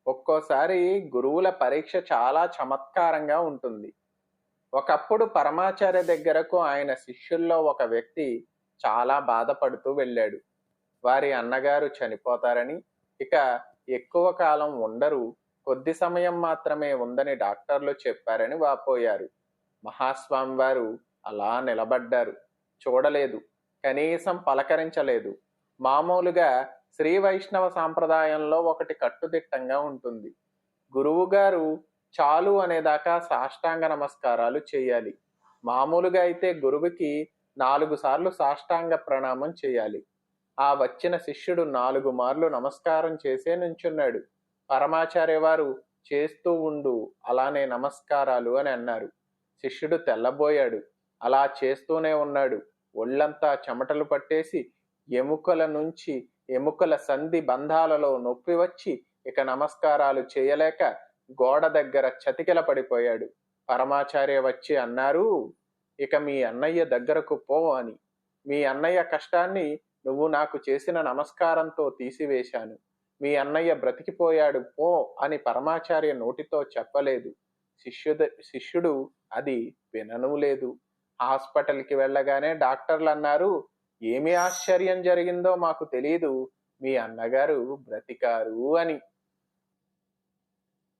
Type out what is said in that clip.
ఒక్కోసారి గురువుల పరీక్ష చాలా చమత్కారంగా ఉంటుంది. ఒకప్పుడు పరమాచార్య దగ్గరకు ఆయన శిష్యుల్లో ఒక వ్యక్తి చాలా బాధపడుతూ వెళ్ళాడు. వారి అన్నగారు చనిపోతారని, ఇక ఎక్కువ కాలం ఉండరు, కొద్ది సమయం మాత్రమే ఉందని డాక్టర్లు చెప్పారని వాపోయారు. మహాస్వామి వారు అలా నిలబడ్డారు. చూడలేదు, కనీసం పలకరించలేదు. మామూలుగా శ్రీ వైష్ణవ సాంప్రదాయంలో ఒకటి కట్టుదిట్టంగా ఉంటుంది. గురువుగారు చాలు అనేదాకా సాష్టాంగ నమస్కారాలు చేయాలి. మామూలుగా అయితే గురువుకి 4 సార్లు సాష్టాంగ ప్రణామం చేయాలి. ఆ వచ్చిన శిష్యుడు 4 మార్లు నమస్కారం చేసే నుంచున్నాడు. పరమాచార్య వారు చేస్తూ ఉండు, అలానే నమస్కారాలు అని అన్నారు. శిష్యుడు తెల్లబోయాడు. అలా చేస్తూనే ఉన్నాడు. ఒళ్ళంతా చెమటలు పట్టేసి ఎముకల నుంచి ఎముకల సంధి బంధాలలో నొప్పి వచ్చి ఇక నమస్కారాలు చేయలేక గోడ దగ్గర చతికిల పడిపోయాడు. పరమాచార్య వచ్చి అన్నారు, ఇక మీ అన్నయ్య దగ్గరకు పో అని. మీ అన్నయ్య కష్టాన్ని నువ్వు నాకు చేసిన నమస్కారంతో తీసివేశాను. మీ అన్నయ్య బ్రతికిపోయాడు పో అని పరమాచార్య నోటితో చెప్పలేదు. శిష్యుడు అది వినను లేదు. హాస్పిటల్కి వెళ్ళగానే డాక్టర్లు అన్నారు, ఏమి ఆశ్చర్యం జరిగిందో మాకు తెలియదు, మీ అన్నగారు బ్రతికారు అని.